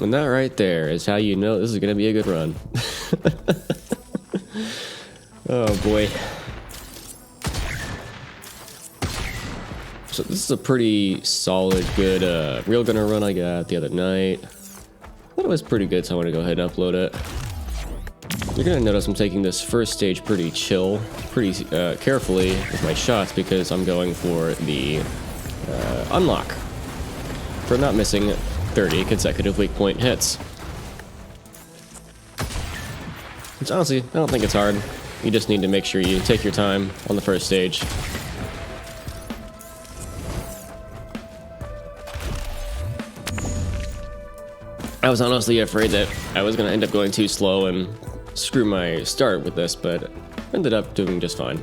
And that right there is how you know this is going to be a good run. Oh boy. So this is a pretty solid, good Railgunner run I got the other night. I thought it was pretty good, so I want to go ahead and upload it. You're going to notice I'm taking this first stage pretty chill, pretty carefully with my shots because I'm going for the unlock for not missing 30 consecutive weak point hits. Which honestly, I don't think it's hard. You just need to make sure you take your time on the first stage. I was honestly afraid that I was going to end up going too slow and screw my start with this, but ended up doing just fine.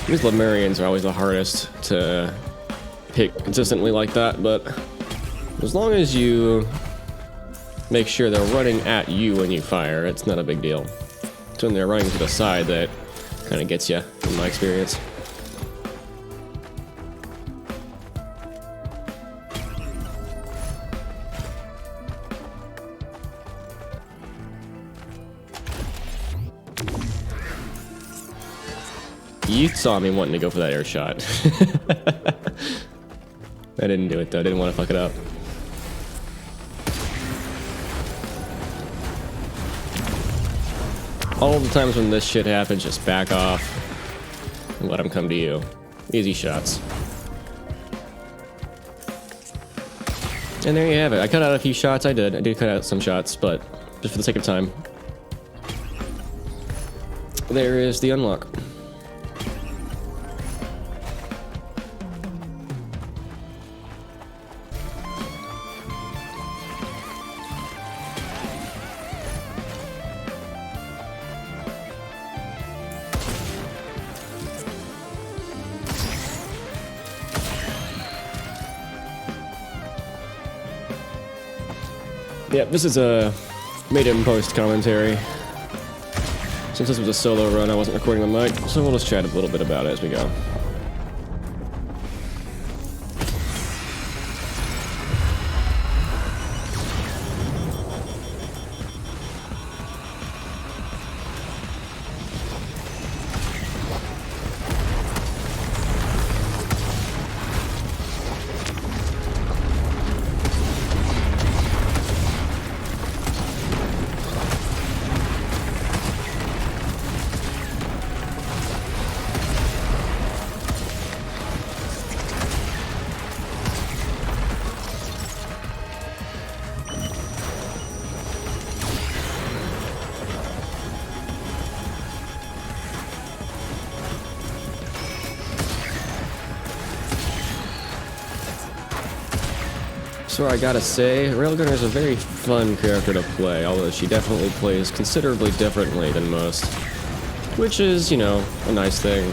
These Lemurians are always the hardest to hit consistently like that, but as long as you make sure they're running at you when you fire, it's not a big deal. It's when they're running to the side that kind of gets you, in my experience. You saw me wanting to go for that air shot. I didn't do it though, I didn't want to fuck it up. All the times when this shit happens, just back off and let them come to you. Easy shots. And there you have it. I cut out a few shots, I did cut out some shots, but just for the sake of time. There is the unlock. Yeah, this is a made-in-post commentary. Since this was a solo run, I wasn't recording the mic, so we'll just chat a little bit about it as we go. So I gotta say, Railgunner is a very fun character to play, although she definitely plays considerably differently than most. Which is, you know, a nice thing.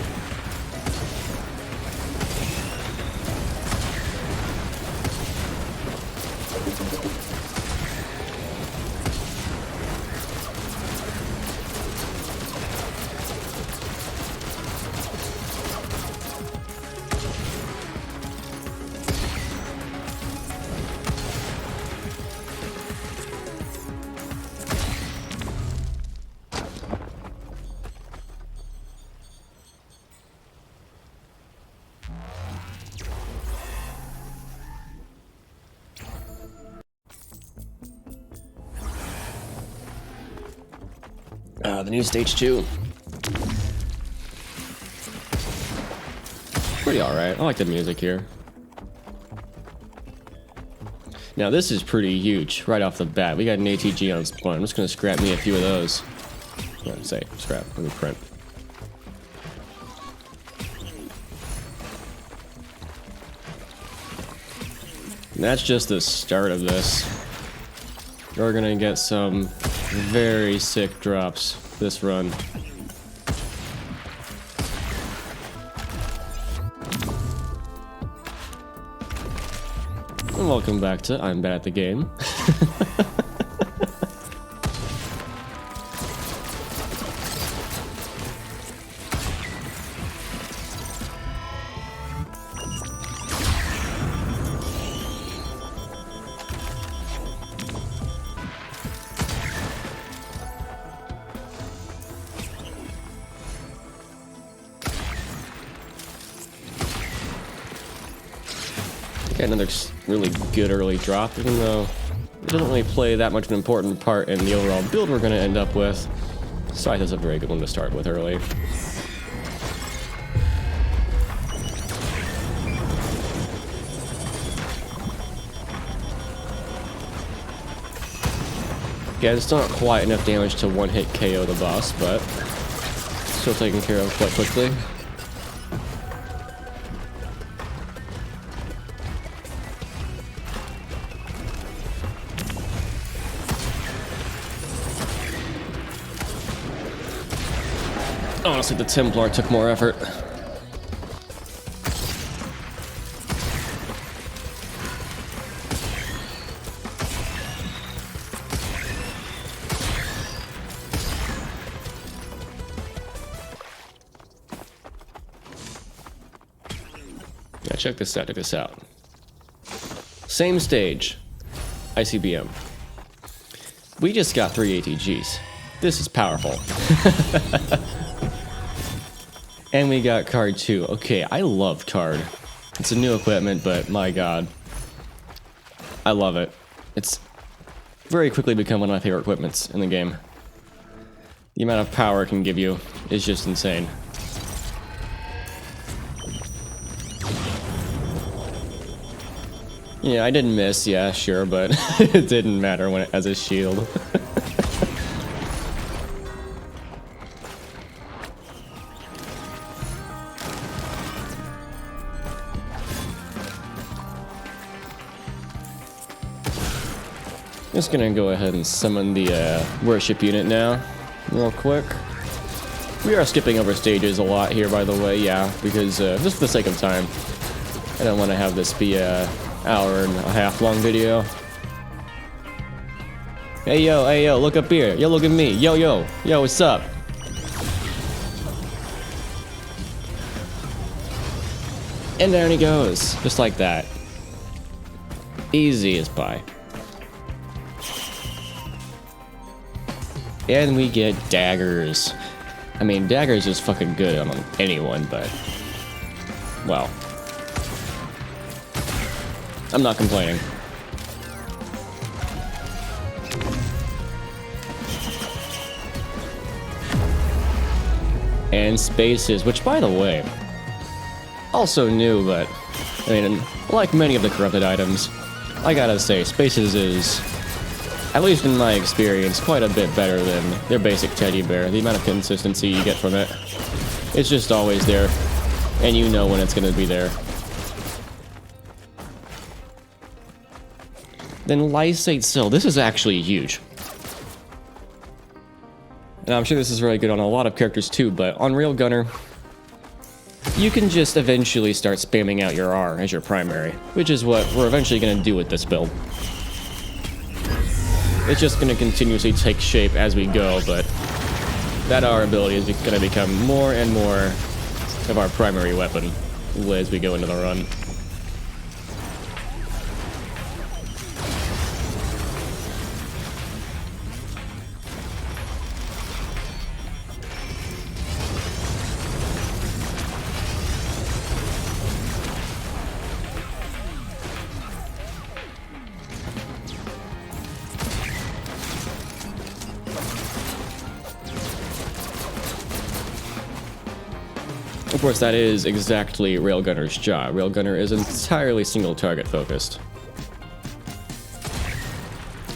The new stage 2. Pretty alright. I like the music here. Now this is pretty huge right off the bat. We got an ATG on spawn. I'm just gonna scrap me a few of those. Let's say scrap. Let me print. And that's just the start of this. We're gonna get some very sick drops this run. And welcome back to I'm Bad at the Game. Got another really good early drop, even though it doesn't really play that much of an important part in the overall build we're going to end up with. Scythe is a very good one to start with early. Yeah, it's not quite enough damage to one-hit KO the boss, but still taken care of quite quickly. Honestly, the Templar took more effort. Yeah, check this out, Same stage. ICBM. We just got 3 ATGs. This is powerful. And we got Card 2. Okay, I love Card. It's a new equipment, but my god. I love it. It's very quickly become one of my favorite equipments in the game. The amount of power it can give you is just insane. Yeah, I didn't miss, yeah, sure, but it didn't matter when it has a shield. Just gonna go ahead and summon the worship unit now, real quick. We are skipping over stages a lot here, by the way, yeah, because just for the sake of time, I don't want to have this be a hour and a half long video. Hey yo, look up here. Yo, look at me. Yo, what's up? And there he goes, just like that. Easy as pie. And we get daggers. I mean, daggers is fucking good on anyone, but... well. I'm not complaining. And spaces, which, by the way, also new, but... I mean, like many of the corrupted items, I gotta say, spaces is... at least in my experience, quite a bit better than their basic teddy bear. The amount of consistency you get from it, it's just always there, and you know when it's gonna be there. Then Lysate Cell, this is actually huge. And I'm sure this is really good on a lot of characters too, but on Railgunner, you can just eventually start spamming out your R as your primary, which is what we're eventually gonna do with this build. It's just going to continuously take shape as we go, but that R ability is going to become more and more of our primary weapon as we go into the run. Of course, that is exactly Railgunner's job. Railgunner is entirely single target focused.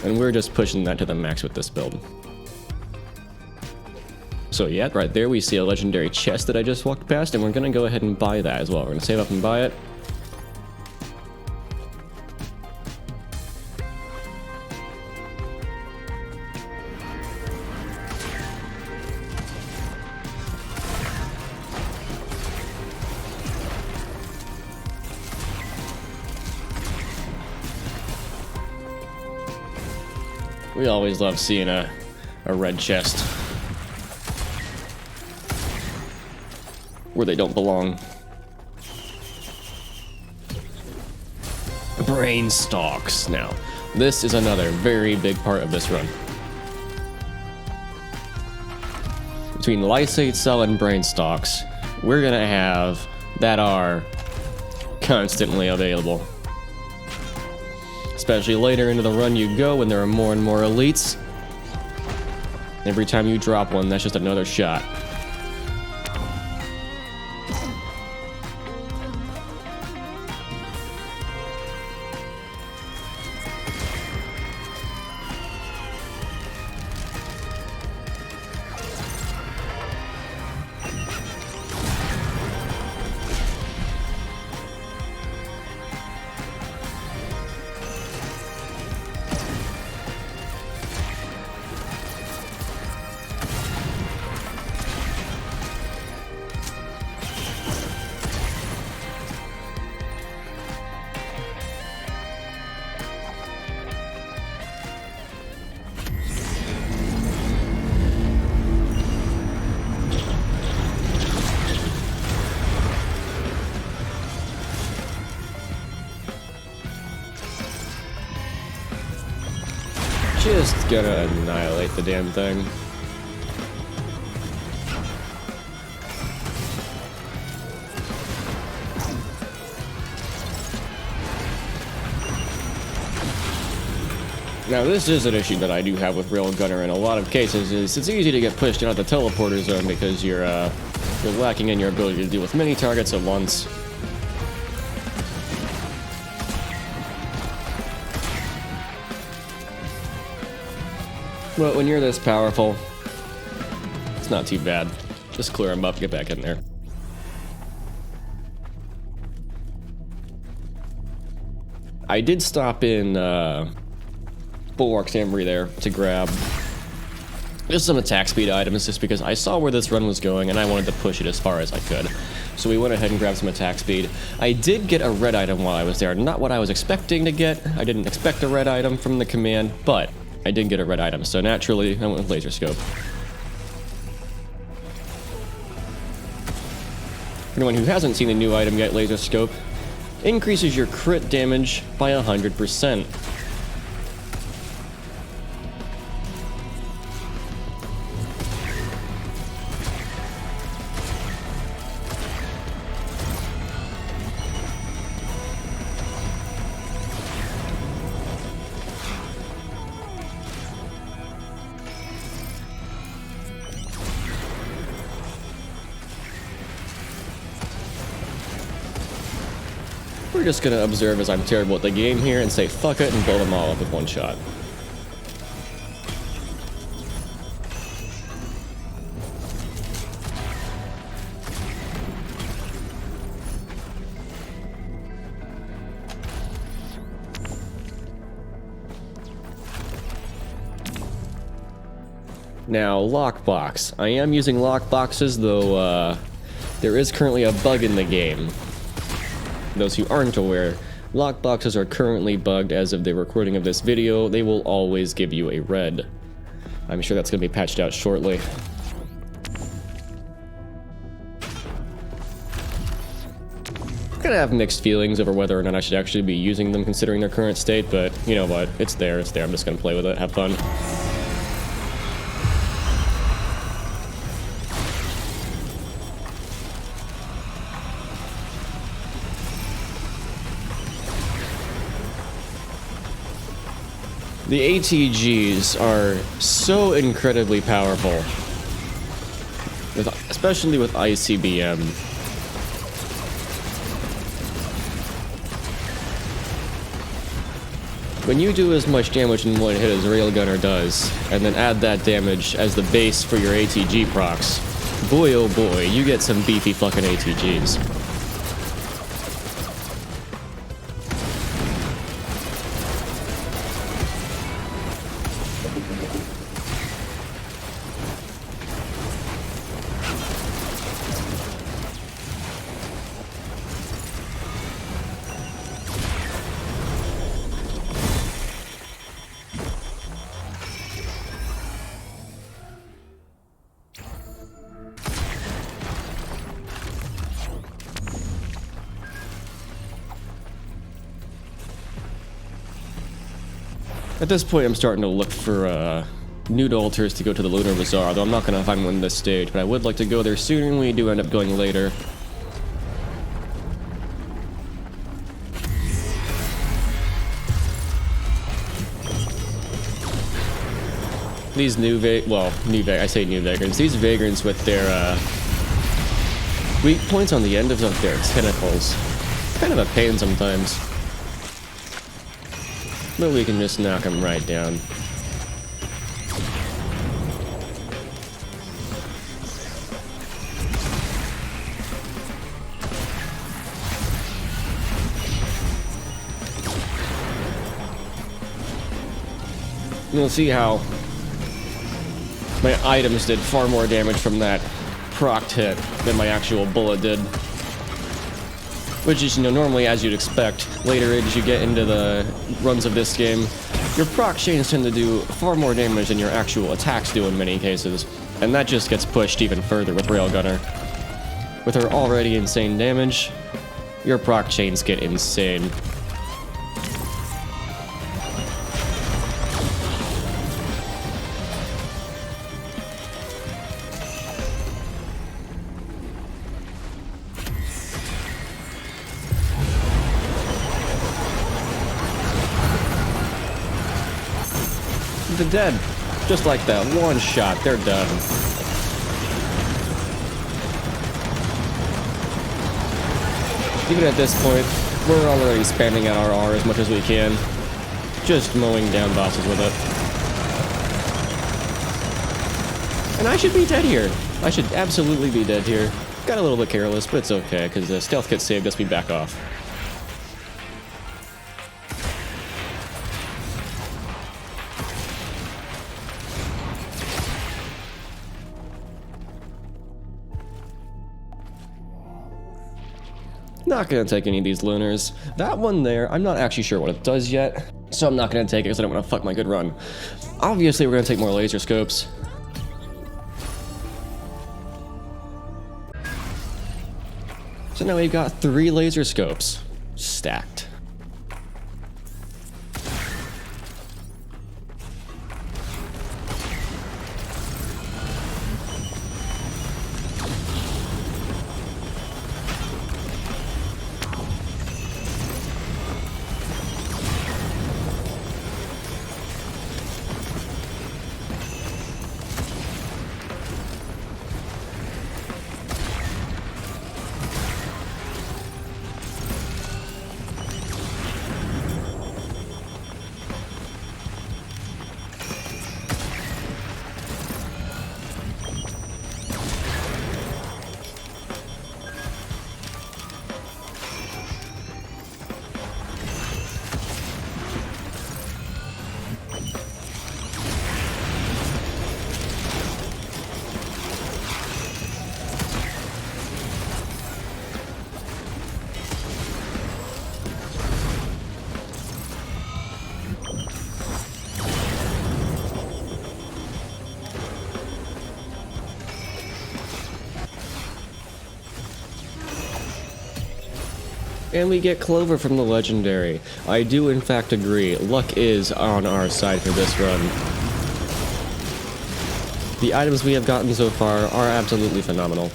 And we're just pushing that to the max with this build. So yeah, right there we see a legendary chest that I just walked past, and we're gonna go ahead and buy that as well. We're gonna save up and buy it. We always love seeing a red chest where they don't belong. Brain stalks. Now, this is another very big part of this run. Between lysate cell and brain stalks, we're gonna have that are constantly available. Especially later into the run you go when there are more and more elites. Every time you drop one, that's just another shot. Just gonna annihilate the damn thing. Now this is an issue that I do have with Railgunner in a lot of cases, is it's easy to get pushed out of the teleporter zone because you're lacking in your ability to deal with many targets at once. But when you're this powerful, it's not too bad. Just clear them up, get back in there. I did stop in Bulwark's Embry there to grab just some attack speed items just because I saw where this run was going and I wanted to push it as far as I could. So we went ahead and grabbed some attack speed. I did get a red item while I was there. Not what I was expecting to get. I didn't expect a red item from the command, but I did get a red item, so naturally I went with laser scope. For anyone who hasn't seen the new item yet, laser scope increases your crit damage by 100%. We're just gonna observe as I'm terrible at the game here and say fuck it and blow them all up with one shot. Now, lockbox. I am using lockboxes, though there is currently a bug in the game. Those who aren't aware, lockboxes are currently bugged as of the recording of this video. They will always give you a red. I'm sure that's going to be patched out shortly. I'm gonna have mixed feelings over whether or not I should actually be using them considering their current state, but you know what? It's there, it's there. I'm just gonna play with it, have fun. The ATGs are so incredibly powerful, especially with ICBM. When you do as much damage in one hit as Railgunner does, and then add that damage as the base for your ATG procs, boy oh boy, you get some beefy fucking ATGs. At this point, I'm starting to look for nude altars to go to the Lunar Bazaar, though I'm not going to find one this stage, but I would like to go there sooner, and we do end up going later. These I say new vagrants. These vagrants with their weak points on the end of their tentacles. Kind of a pain sometimes. But we can just knock them right down. You'll see how my items did far more damage from that procced hit than my actual bullet did. Which is, normally as you'd expect, later as you get into the runs of this game, your proc chains tend to do far more damage than your actual attacks do in many cases. And that just gets pushed even further with Railgunner. With her already insane damage, your proc chains get insane. They're dead. Just like that. One shot, they're done. Even at this point, we're already spamming out our R as much as we can. Just mowing down bosses with it. And I should be dead here. I should absolutely be dead here. Got a little bit careless, but it's okay, because the stealth kit saved us, we back off. Not gonna take any of these lunars. That one there, I'm not actually sure what it does yet, so I'm not gonna take it because I don't want to fuck my good run. Obviously, we're gonna take more laser scopes. So now we've got 3 laser scopes stacked. And we get Clover from the Legendary. I do in fact agree, luck is on our side for this run. The items we have gotten so far are absolutely phenomenal.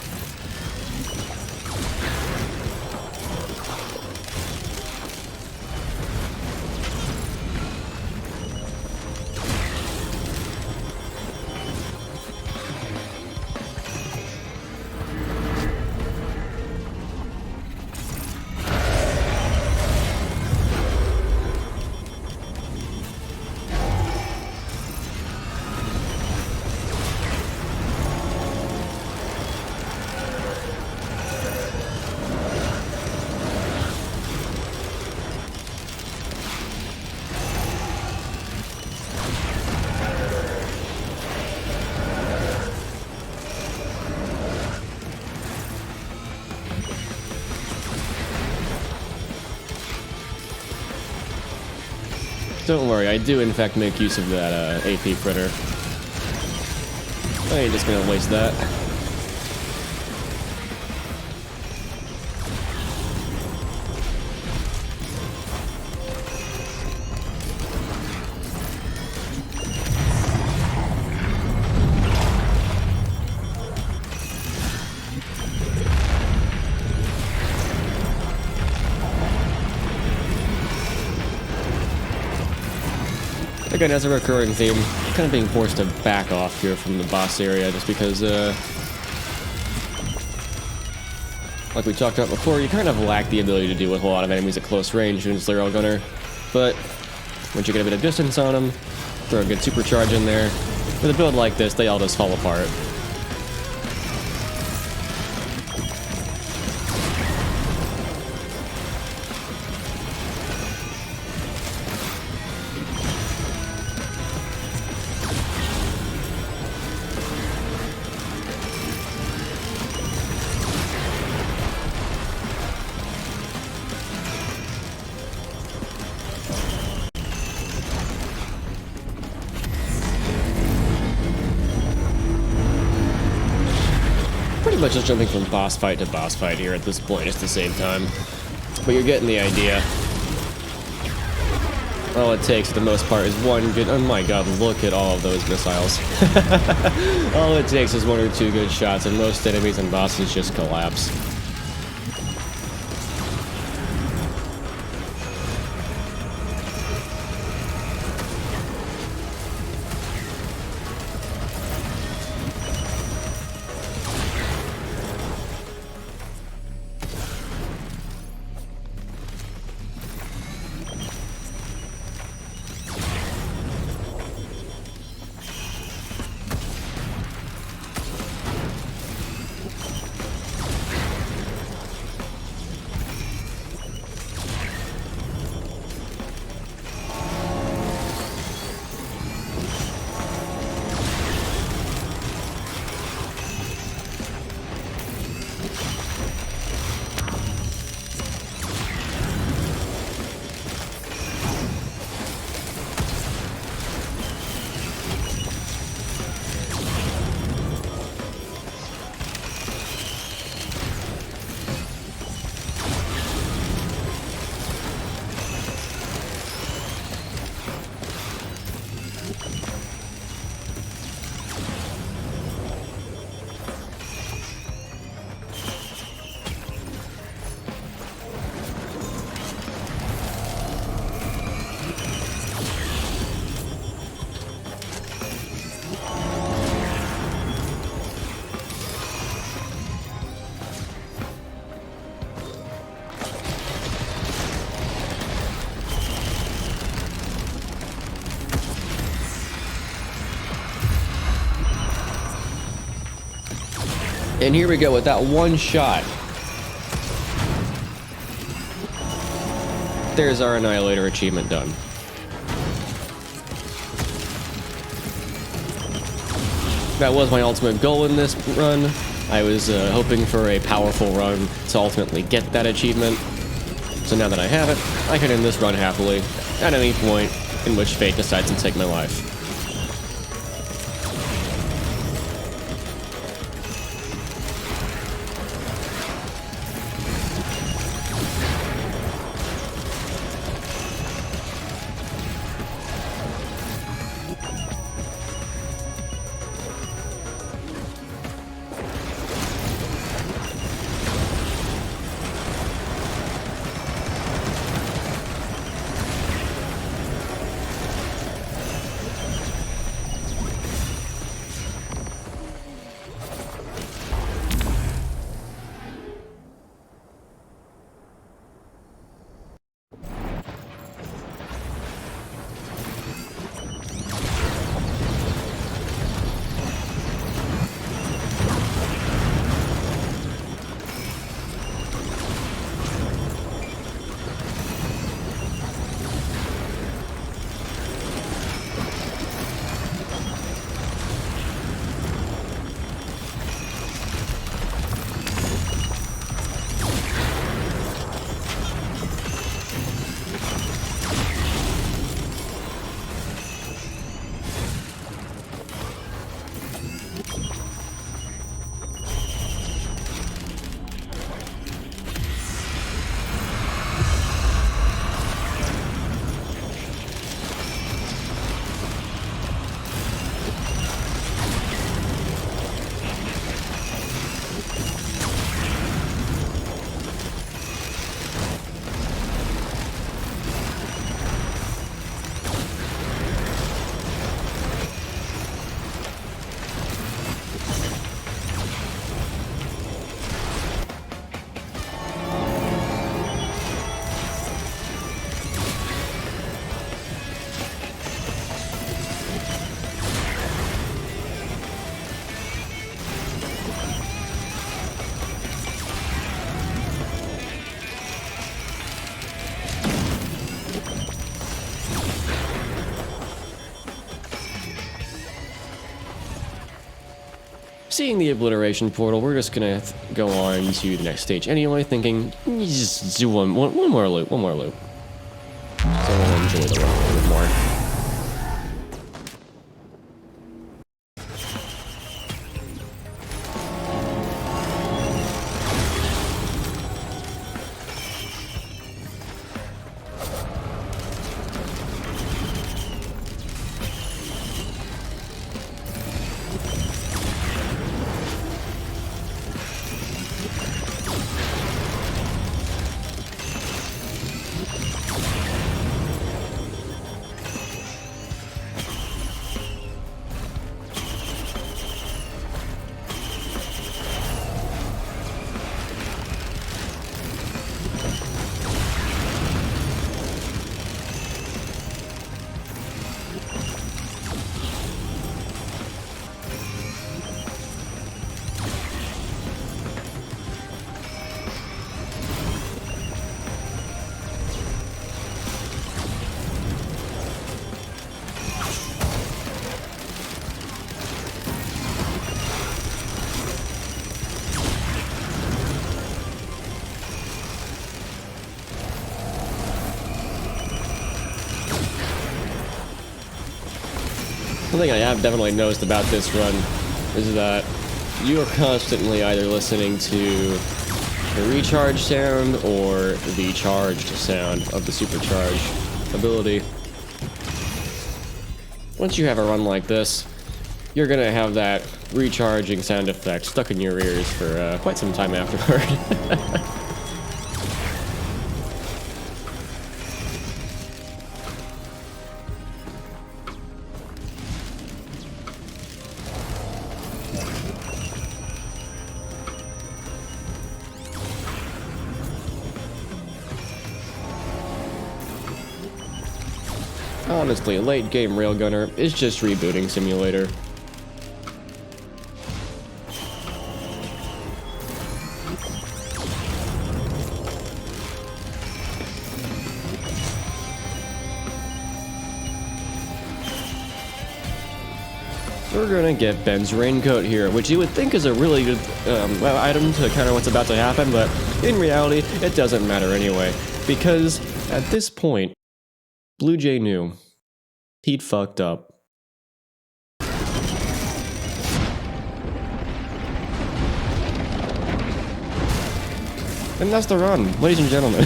Don't worry, I do in fact make use of that AP critter. I ain't just gonna waste that. Again, as a recurring theme, kind of being forced to back off here from the boss area just because, like we talked about before, you kind of lack the ability to deal with a lot of enemies at close range against the Railgunner. But once you get a bit of distance on them, throw a good supercharge in there, with a build like this, they all just fall apart. Pretty much just jumping from boss fight to boss fight here at this point at the same time. But you're getting the idea. All it takes for the most part is one good... Oh my god, look at all of those missiles. All it takes is one or two good shots and most enemies and bosses just collapse. And here we go with that one shot. There's our Annihilator achievement done. That was my ultimate goal in this run. I was hoping for a powerful run to ultimately get that achievement. So now that I have it, I can end this run happily at any point in which fate decides to take my life. seeing the obliteration portal, we're just gonna go on to the next stage anyway, thinking, just do one more loop, So we'll enjoy the run a little bit more. One thing I have definitely noticed about this run is that you are constantly either listening to the recharge sound or the charged sound of the supercharge ability. Once you have a run like this, you're gonna have that recharging sound effect stuck in your ears for quite some time afterward. Honestly, late game Railgunner is just rebooting Simulator. We're gonna get Ben's raincoat here, which you would think is a really good item to kind of what's about to happen, but in reality, it doesn't matter anyway, because at this point, Blue Jay knew. He'd fucked up. And that's the run, ladies and gentlemen.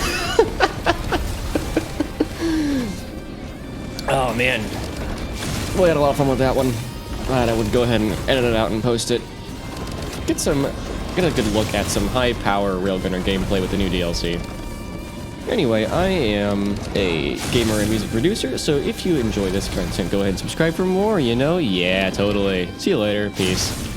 Oh man. We had a lot of fun with that one. Glad I would go ahead and edit it out and post it. Get a good look at some high power Railgunner gameplay with the new DLC. Anyway, I am a gamer and music producer, so if you enjoy this content, go ahead and subscribe for more, you know? Yeah, totally. See you later. Peace.